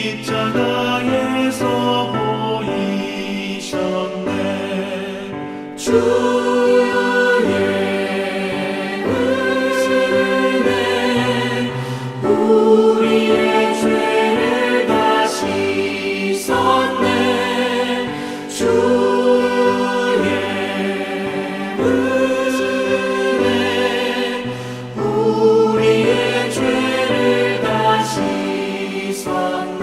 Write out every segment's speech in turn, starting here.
십자가에서 보이셨네. 주의 은혜 우리의 죄를 다 씻었네. 주의 은혜 우리의 죄를 다 씻었네.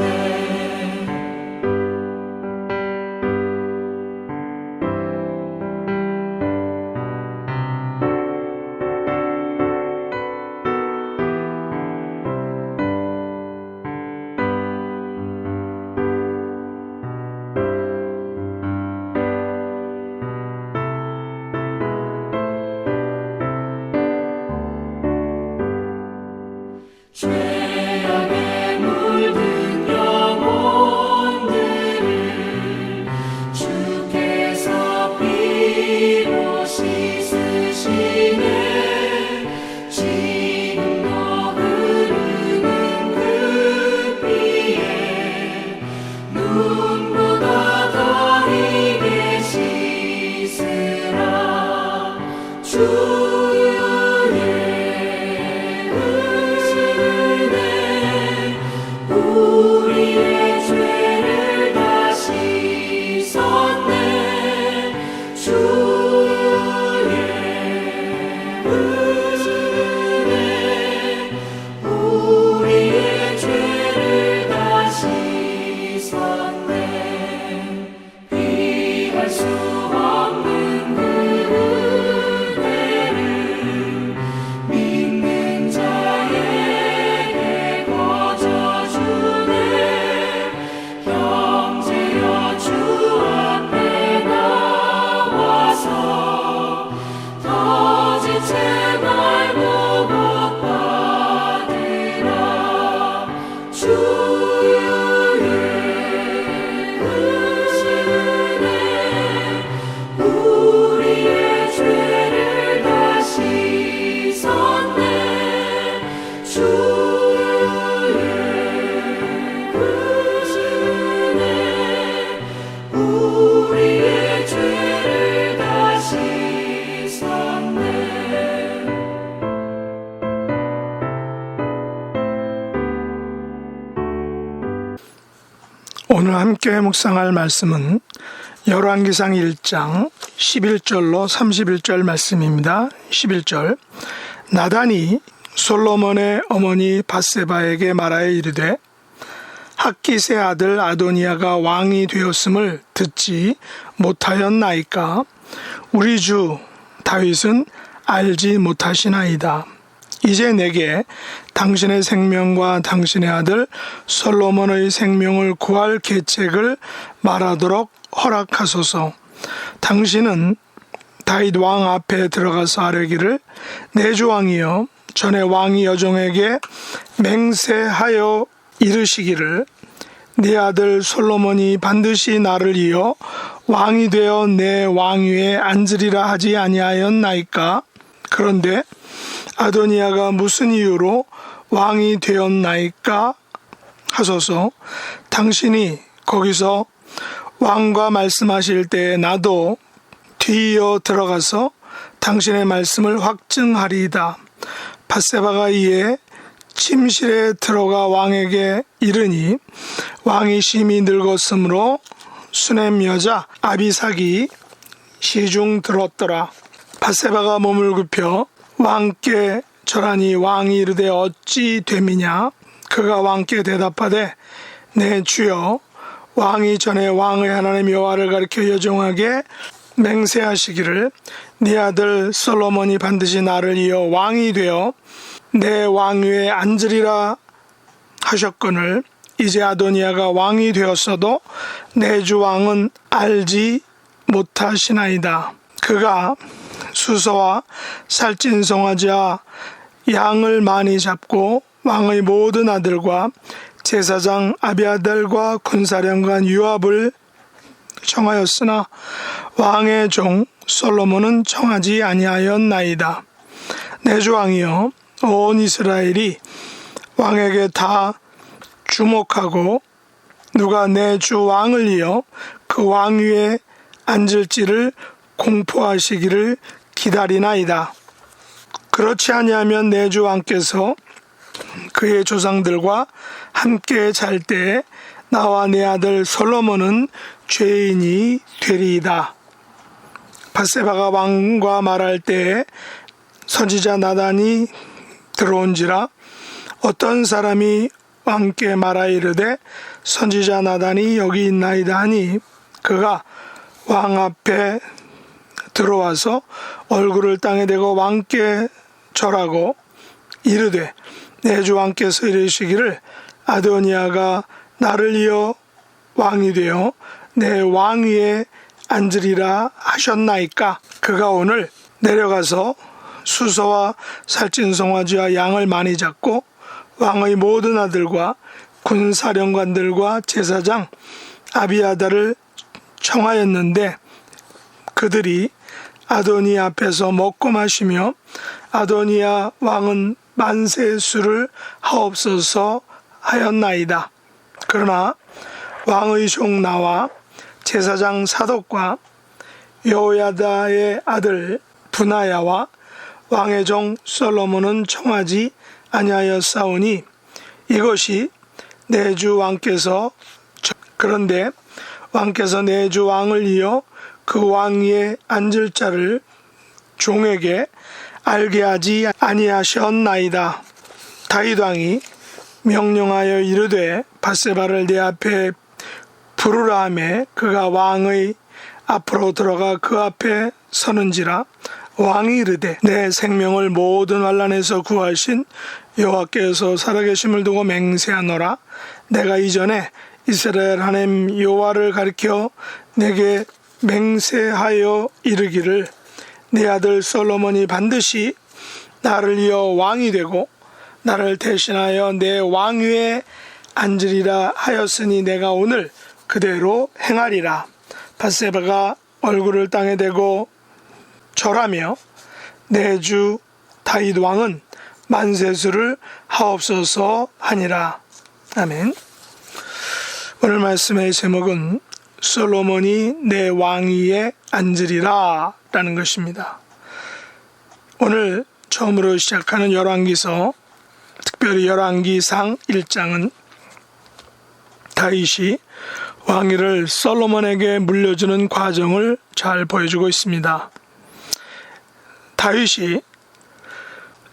죄악에 물든 영혼들을 주께서 피로 씻으시네. 지금도 흐르는 그 피에 눈보다 더 희게 씻으라. 우리의 죄를 다 씻었네. 주의 은혜 우리의 죄를 다 씻었네. 피할 수 없는 그 은혜를 믿는 자에게 형제여 주 앞에 나와서 더 지체 말고 복 받으라. 주의 은혜 우리의 죄를 다 씻었네. 주의 우리의 죄를 다 씻었네. 오늘 함께 묵상할 말씀은 열왕기상 1장 11절로 31절 말씀입니다. 11절 나단이 솔로몬의 어머니 밧세바에게 말하여 이르되 핫깃의 아들 아도니아가 왕이 되었음을 듣지 못하였나이까? 우리 주 다윗은 알지 못하시나이다. 이제 내게 당신의 생명과 당신의 아들 솔로몬의 생명을 구할 계책을 말하도록 허락하소서. 당신은 다윗 왕 앞에 들어가서 아뢰기를 내 주 왕이여 전에 왕이 여종에게 맹세하여 이르시기를 네 아들 솔로몬이 반드시 나를 이어 왕이 되어 내 왕위에 앉으리라 하지 아니하였나이까? 그런데 아도니아가 무슨 이유로 왕이 되었나이까? 하소서. 당신이 거기서 왕과 말씀하실 때에 나도 뒤이어 들어가서 당신의 말씀을 확증하리이다. 밧세바가 이에 침실에 들어가 왕에게 이르니 왕이 심히 늙었으므로 수넴 여자 아비삭이 시중 들었더라. 밧세바가 몸을 굽혀 왕께 절하니 왕이 이르되 어찌 됨이냐? 그가 왕께 대답하되 내 주여 왕이 전에 왕의 하나님 여호와를 가리켜 여종에게 맹세하시기를 네 아들 솔로몬이 반드시 나를 이어 왕이 되어 내 왕위에 앉으리라 하셨거늘 이제 아도니아가 왕이 되었어도 내 주 왕은 알지 못하시나이다. 그가 수서와 살찐 송아지와 양을 많이 잡고 왕의 모든 아들과 제사장 아비아달과 군사령관 요압을 청하였으나 왕의 종 솔로몬은 청하지 아니하였나이다. 내 주 왕이여 온 이스라엘이 왕에게 다 주목하고 누가 내 주 왕을 이어 그 왕 위에 앉을지를 공포하시기를 기다리나이다. 그렇지 아니하면 내 주 왕께서 그의 조상들과 함께 잘 때에 나와 내 아들 솔로몬은 죄인이 되리이다. 밧세바가 왕과 말할 때에 선지자 나단이 들어온지라 어떤 사람이 왕께 말하이르되 선지자 나단이 여기 있나이다 하니 그가 왕 앞에 들어와서 얼굴을 땅에 대고 왕께 절하고 이르되 내 주 왕께서 이르시기를 아도니아가 나를 이어 왕이 되어 내 왕 위에 앉으리라 하셨나이까. 그가 오늘 내려가서 수소와 살찐 송아지와 양을 많이 잡고 왕의 모든 아들과 군사령관들과 제사장 아비아다를 청하였는데 그들이 아도니아 앞에서 먹고 마시며 아도니아 왕은 만세 술을 하옵소서 하였나이다. 그러나 왕의 종 나와 제사장 사독과 여호야다의 아들 분하야와 왕의 종 솔로몬은 청하지 아니하였사오니 이것이 내 주 왕께서 그런데 왕께서 내 주 왕을 이어 그 왕 위에 앉을 자를 종에게 알게 하지 아니하셨나이다. 다윗 왕이 명령하여 이르되 밧세바를 내 앞에 부르라 하매 그가 왕의 앞으로 들어가 그 앞에 서는지라 왕이 이르되 내 생명을 모든 환난에서 구하신 여호와께서 살아계심을 두고 맹세하노라. 내가 이전에 이스라엘 하나님 여호와를 가리켜 내게 맹세하여 이르기를 내 아들 솔로몬이 반드시 나를 이어 왕이 되고 나를 대신하여 내 왕 위에 앉으리라 하였으니 내가 오늘 그대로 행하리라. 밧세바가 얼굴을 땅에 대고 절하며 내 주 다윗 왕은 만세수를 하옵소서 하니라. 아멘. 오늘 말씀의 제목은 솔로몬이 내 왕 위에 앉으리라 라는 것입니다. 오늘 처음으로 시작하는 열왕기서, 특별히 열왕기상 1장은 다윗이 왕위를 솔로몬에게 물려주는 과정을 잘 보여주고 있습니다. 다윗이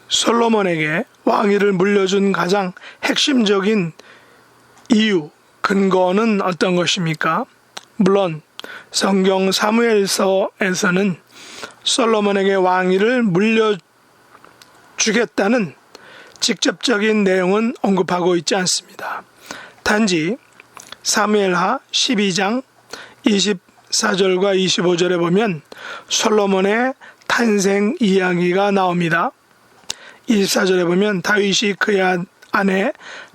솔로몬에게 왕위를 물려준 가장 핵심적인 이유, 근거는 어떤 것입니까? 물론 성경 사무엘서에서는 솔로몬에게 왕위를 물려주겠다는 직접적인 내용은 언급하고 있지 않습니다. 단지 사무엘하 12장 24절과 25절에 보면 솔로몬의 탄생 이야기가 나옵니다. 24절에 보면 다윗이 그의 아내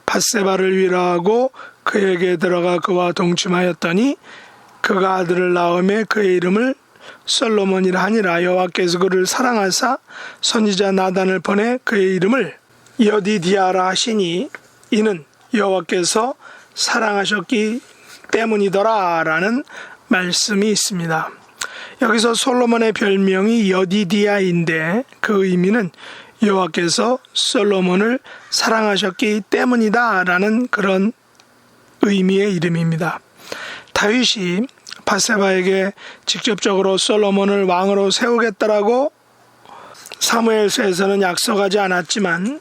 밧세바를 위로하고 그에게 들어가 그와 동침하였더니 그가 아들을 낳음에 그의 이름을 솔로몬이라 하니라. 여호와께서 그를 사랑하사 선지자 나단을 보내 그의 이름을 여디디아라 하시니 이는 여호와께서 사랑하셨기 때문이더라 라는 말씀이 있습니다. 여기서 솔로몬의 별명이 여디디아인데 그 의미는 여호와께서 솔로몬을 사랑하셨기 때문이다 라는 그런 의미의 이름입니다. 다윗이 밧세바에게 직접적으로 솔로몬을 왕으로 세우겠다라고 사무엘서에서는 약속하지 않았지만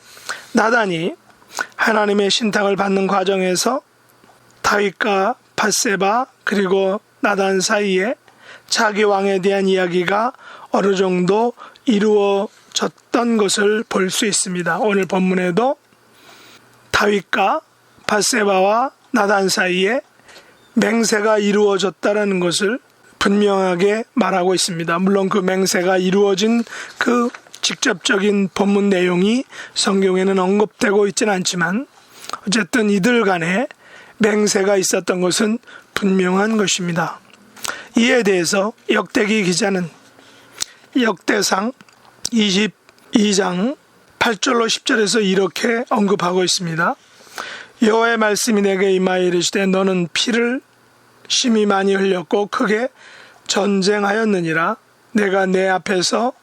나단이 하나님의 신탁을 받는 과정에서 다윗과 밧세바 그리고 나단 사이에 자기 왕에 대한 이야기가 어느 정도 이루어졌던 것을 볼 수 있습니다. 오늘 본문에도 다윗과 밧세바와 나단 사이에 맹세가 이루어졌다는 것을 분명하게 말하고 있습니다. 물론 그 맹세가 이루어진 그 직접적인 본문 내용이 성경에는 언급되고 있지는 않지만 어쨌든 이들 간에 맹세가 있었던 것은 분명한 것입니다. 이에 대해서 역대기 기자는 역대상 22장 8절로 10절에서 이렇게 언급하고 있습니다. 여호와의 말씀이 내게 임하여 이르시되 너는 피를 심히 많이 흘렸고 크게 전쟁하였느니라. 내가 내 앞에서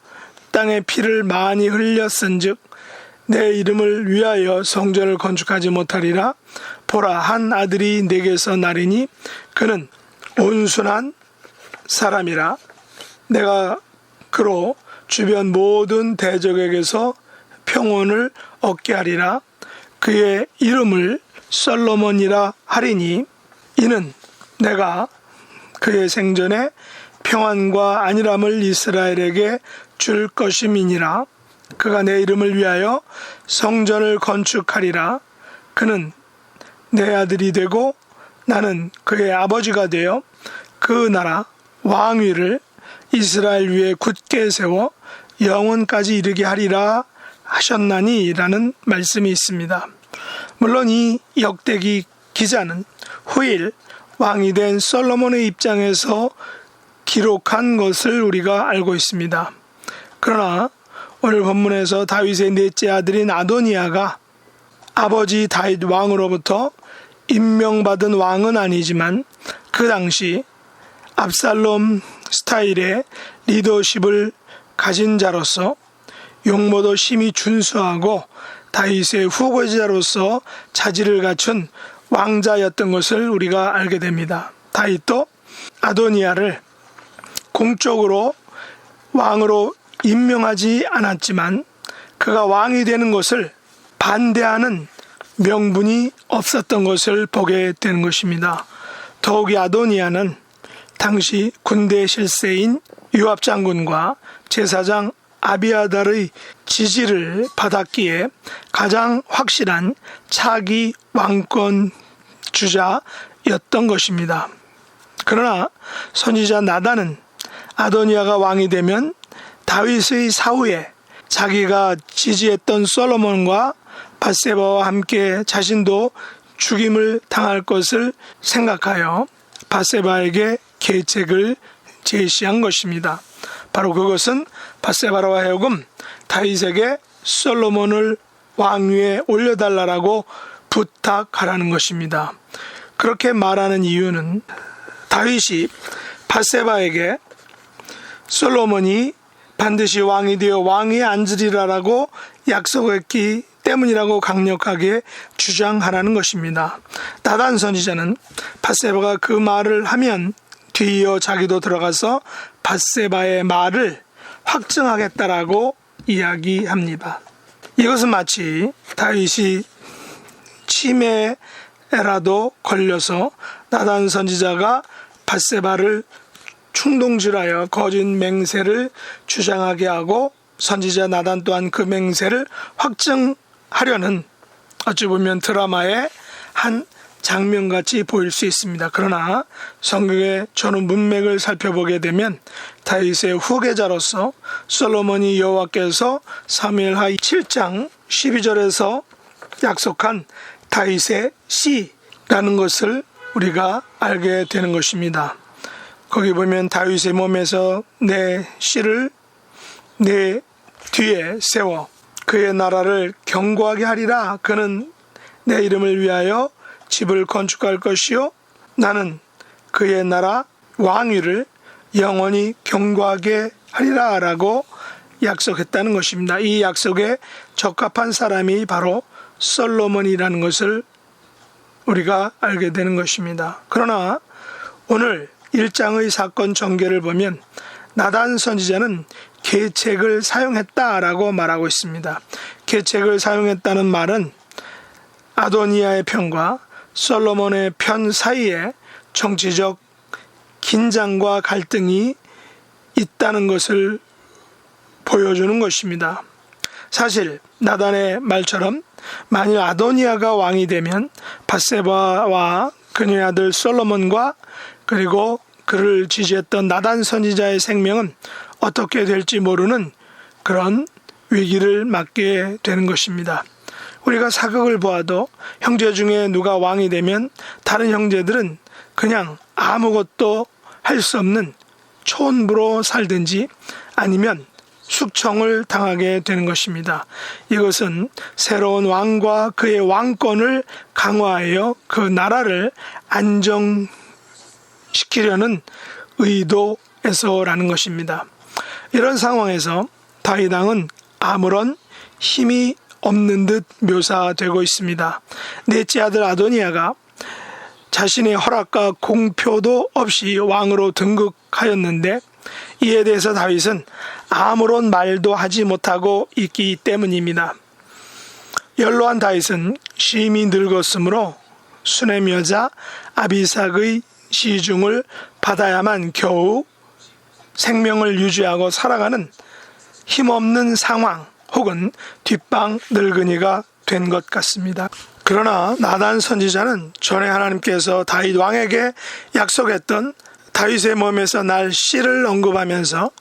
땅에 피를 많이 흘렸은즉 내 이름을 위하여 성전을 건축하지 못하리라. 보라, 한 아들이 내게서 나리니 그는 온순한 사람이라. 내가 그로 주변 모든 대적에게서 평온을 얻게 하리라. 그의 이름을 솔로몬이라 하리니 이는 내가 그의 생전에 평안과 안일함을 이스라엘에게 줄 것임이니라. 그가 내 이름을 위하여 성전을 건축하리라. 그는 내 아들이 되고 나는 그의 아버지가 되어 그 나라 왕위를 이스라엘 위에 굳게 세워 영원까지 이르게 하리라 하셨나니 라는 말씀이 있습니다. 물론 이 역대기 기자는 후일 왕이 된 솔로몬의 입장에서 기록한 것을 우리가 알고 있습니다. 그러나 오늘 본문에서 다윗의 넷째 아들인 아도니아가 아버지 다윗 왕으로부터 임명받은 왕은 아니지만 그 당시 압살롬 스타일의 리더십을 가진 자로서 용모도 심히 준수하고 다윗의 후계자로서 자질을 갖춘 왕자였던 것을 우리가 알게 됩니다. 다윗도 아도니아를 공적으로 왕으로 임명하지 않았지만 그가 왕이 되는 것을 반대하는 명분이 없었던 것을 보게 되는 것입니다. 더욱이 아도니아는 당시 군대 실세인 요압 장군과 제사장 아비아달의 지지를 받았기에 가장 확실한 차기 왕권 주자였던 것입니다. 그러나 선지자 나단은 아도니아가 왕이 되면 다윗의 사후에 자기가 지지했던 솔로몬과 밧세바와 함께 자신도 죽임을 당할 것을 생각하여 밧세바에게 계책을 제시한 것입니다. 바로 그것은 밧세바로 하여금 다윗에게 솔로몬을 왕위에 올려달라고 부탁하라는 것입니다. 그렇게 말하는 이유는 다윗이 밧세바에게 솔로몬이 반드시 왕이 되어 왕위에 앉으리라라고 약속했기 때문이라고 강력하게 주장하라는 것입니다. 나단 선지자는 밧세바가 그 말을 하면 뒤이어 자기도 들어가서 밧세바의 말을 확증하겠다라고 이야기합니다. 이것은 마치 다윗이 치매라도 걸려서 나단 선지자가 밧세바를 충동질하여 거짓 맹세를 주장하게 하고 선지자 나단 또한 그 맹세를 확증하려는 어찌 보면 드라마의 한 장면같이 보일 수 있습니다. 그러나 성경의 전후 문맥을 살펴보게 되면 다윗의 후계자로서 솔로몬이 여호와께서 사무엘하 7장 12절에서 약속한 다윗의 씨라는 것을 우리가 알게 되는 것입니다. 거기 보면 다윗의 몸에서 내 씨를 내 뒤에 세워 그의 나라를 견고하게 하리라. 그는 내 이름을 위하여 집을 건축할 것이요 나는 그의 나라 왕위를 영원히 견고하게 하리라 라고 약속했다는 것입니다. 이 약속에 적합한 사람이 바로 솔로몬이라는 것을 우리가 알게 되는 것입니다. 그러나 오늘 1장의 사건 전개를 보면 나단 선지자는 계책을 사용했다라고 말하고 있습니다. 계책을 사용했다는 말은 아도니아의 편과 솔로몬의 편 사이에 정치적 긴장과 갈등이 있다는 것을 보여주는 것입니다. 사실 나단의 말처럼 만일 아도니아가 왕이 되면 밧세바와 그녀의 아들 솔로몬과 그리고 그를 지지했던 나단 선지자의 생명은 어떻게 될지 모르는 그런 위기를 맞게 되는 것입니다. 우리가 사극을 보아도 형제 중에 누가 왕이 되면 다른 형제들은 그냥 아무것도 할 수 없는 촌부로 살든지 아니면 숙청을 당하게 되는 것입니다. 이것은 새로운 왕과 그의 왕권을 강화하여 그 나라를 안정시키려는 의도에서라는 것입니다. 이런 상황에서 다윗 왕은 아무런 힘이 없는 듯 묘사되고 있습니다. 넷째 아들 아도니아가 자신의 허락과 공표도 없이 왕으로 등극하였는데 이에 대해서 다윗은 아무런 말도 하지 못하고 있기 때문입니다. 연로한 다윗은 심히 늙었으므로 수냄 여자 아비삭의 시중을 받아야만 겨우 생명을 유지하고 살아가는 힘없는 상황 혹은 뒷방 늙은이가 된 것 같습니다. 그러나 나단 선지자는 전에 하나님께서 다윗 왕에게 약속했던 다윗의 몸에서 날 씨를 언급하면서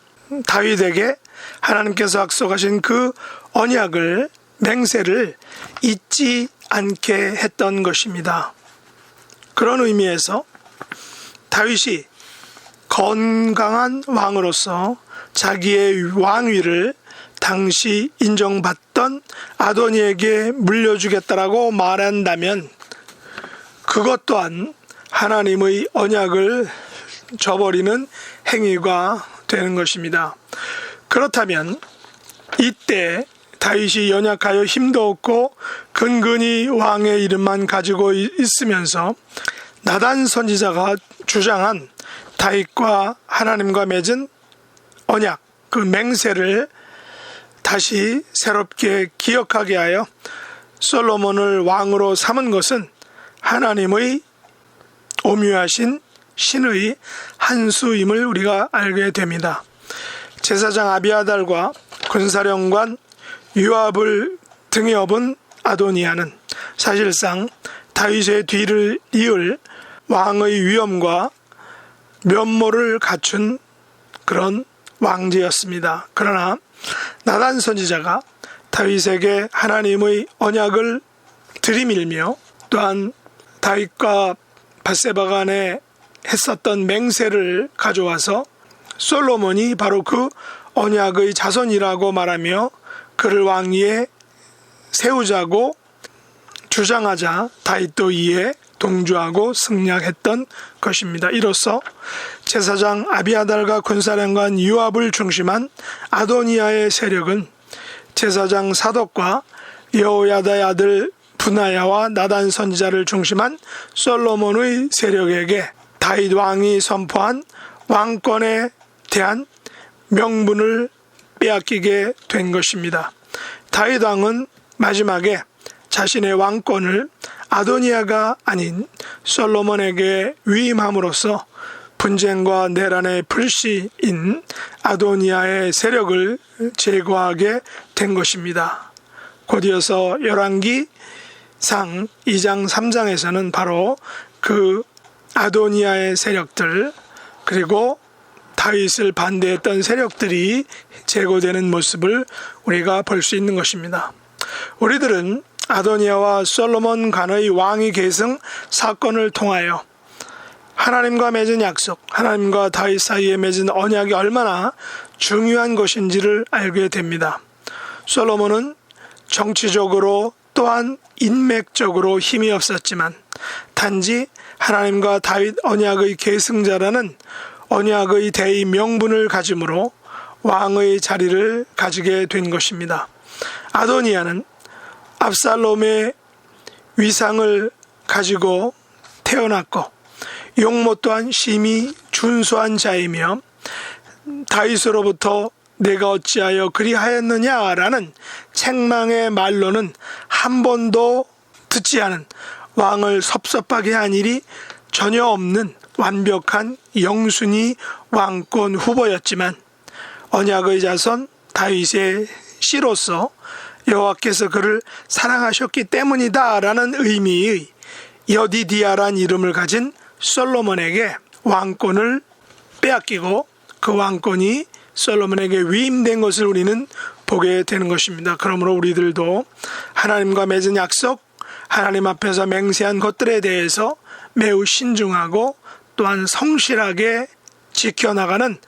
다윗에게 하나님께서 약속하신 그 언약을 맹세를 잊지 않게 했던 것입니다. 그런 의미에서 다윗이 건강한 왕으로서 자기의 왕위를 당시 인정받던 아도니에게 물려주겠다라고 말한다면 그것 또한 하나님의 언약을 저버리는 행위가 되는 것입니다. 그렇다면 이때 다윗이 연약하여 힘도 없고 근근히 왕의 이름만 가지고 있으면서 나단 선지자가 주장한 다윗과 하나님과 맺은 언약, 그 맹세를 다시 새롭게 기억하게 하여 솔로몬을 왕으로 삼은 것은 하나님의 오묘하신 신의 한 수임을 우리가 알게 됩니다. 제사장 아비아달과 군사령관 요압을 등에 업은 아도니아는 사실상 다윗의 뒤를 이을 왕의 위엄과 면모를 갖춘 그런 왕제였습니다. 그러나 나단 선지자가 다윗에게 하나님의 언약을 들이밀며 또한 다윗과 밧세바 간에 했었던 맹세를 가져와서 솔로몬이 바로 그 언약의 자손이라고 말하며 그를 왕위에 세우자고 주장하자 다윗도 이에 동조하고 승낙했던 것입니다. 이로써 제사장 아비아달과 군사령관 요압을 중심한 아도니아의 세력은 제사장 사독과 여호야다의 아들 분하야와 나단 선지자를 중심한 솔로몬의 세력에게 다윗 왕이 선포한 왕권에 대한 명분을 빼앗기게 된 것입니다. 다윗 왕은 마지막에 자신의 왕권을 아도니아가 아닌 솔로몬에게 위임함으로써 분쟁과 내란의 불씨인 아도니아의 세력을 제거하게 된 것입니다. 곧이어서 열왕기상 2장 3장에서는 바로 그 아도니아의 세력들 그리고 다윗을 반대했던 세력들이 제거되는 모습을 우리가 볼 수 있는 것입니다. 우리들은 아도니아와 솔로몬 간의 왕위 계승 사건을 통하여 하나님과 맺은 약속, 하나님과 다윗 사이에 맺은 언약이 얼마나 중요한 것인지를 알게 됩니다. 솔로몬은 정치적으로 또한 인맥적으로 힘이 없었지만 단지 하나님과 다윗 언약의 계승자라는 언약의 대의 명분을 가짐으로 왕의 자리를 가지게 된 것입니다. 아도니아는 압살롬의 위상을 가지고 태어났고 용모 또한 심히 준수한 자이며 다윗으로부터 내가 어찌하여 그리하였느냐라는 책망의 말로는 한 번도 듣지 않은 왕을 섭섭하게 한 일이 전혀 없는 완벽한 영순위 왕권 후보였지만 언약의 자손 다윗의 씨로서 여호와께서 그를 사랑하셨기 때문이다라는 의미의 여디디아란 이름을 가진 솔로몬에게 왕권을 빼앗기고 그 왕권이 솔로몬에게 위임된 것을 우리는 보게 되는 것입니다. 그러므로 우리들도 하나님과 맺은 약속, 하나님 앞에서 맹세한 것들에 대해서 매우 신중하고 또한 성실하게 지켜나가는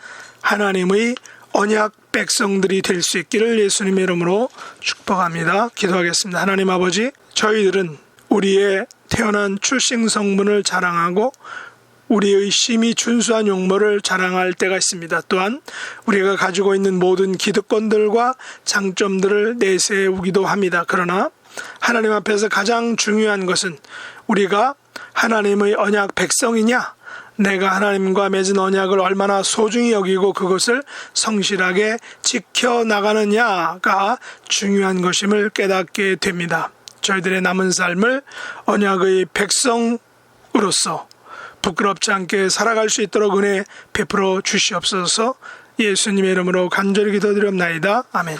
하나님의 언약 백성들이 될 수 있기를 예수님의 이름으로 축복합니다. 기도하겠습니다. 하나님 아버지, 저희들은 우리의 태어난 출생 성분을 자랑하고 우리의 심히 준수한 용모를 자랑할 때가 있습니다. 또한 우리가 가지고 있는 모든 기득권들과 장점들을 내세우기도 합니다. 그러나 하나님 앞에서 가장 중요한 것은 우리가 하나님의 언약 백성이냐, 내가 하나님과 맺은 언약을 얼마나 소중히 여기고 그것을 성실하게 지켜나가느냐가 중요한 것임을 깨닫게 됩니다. 저희들의 남은 삶을 언약의 백성으로서 부끄럽지 않게 살아갈 수 있도록 은혜 베풀어 주시옵소서. 예수님의 이름으로 간절히 기도드리옵나이다. 아멘.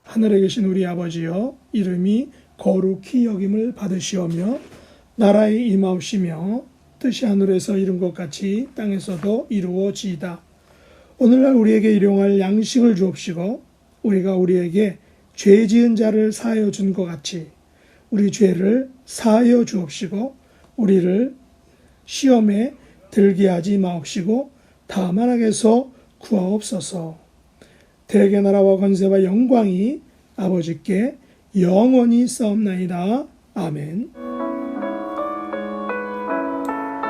하늘에 계신 우리 아버지여, 이름이 거룩히 여김을 받으시오며 나라의 임하옵시며 뜻이 하늘에서 이룬 것 같이 땅에서도 이루어지이다. 오늘날 우리에게 일용할 양식을 주옵시고 우리가 우리에게 죄 지은 자를 사하여 준 것 같이 우리 죄를 사하여 주옵시고 우리를 시험에 들게 하지 마옵시고 다만 악에서 구하옵소서. 대개 나라와 권세와 영광이 아버지께 영원히 싸움나이다. 아멘.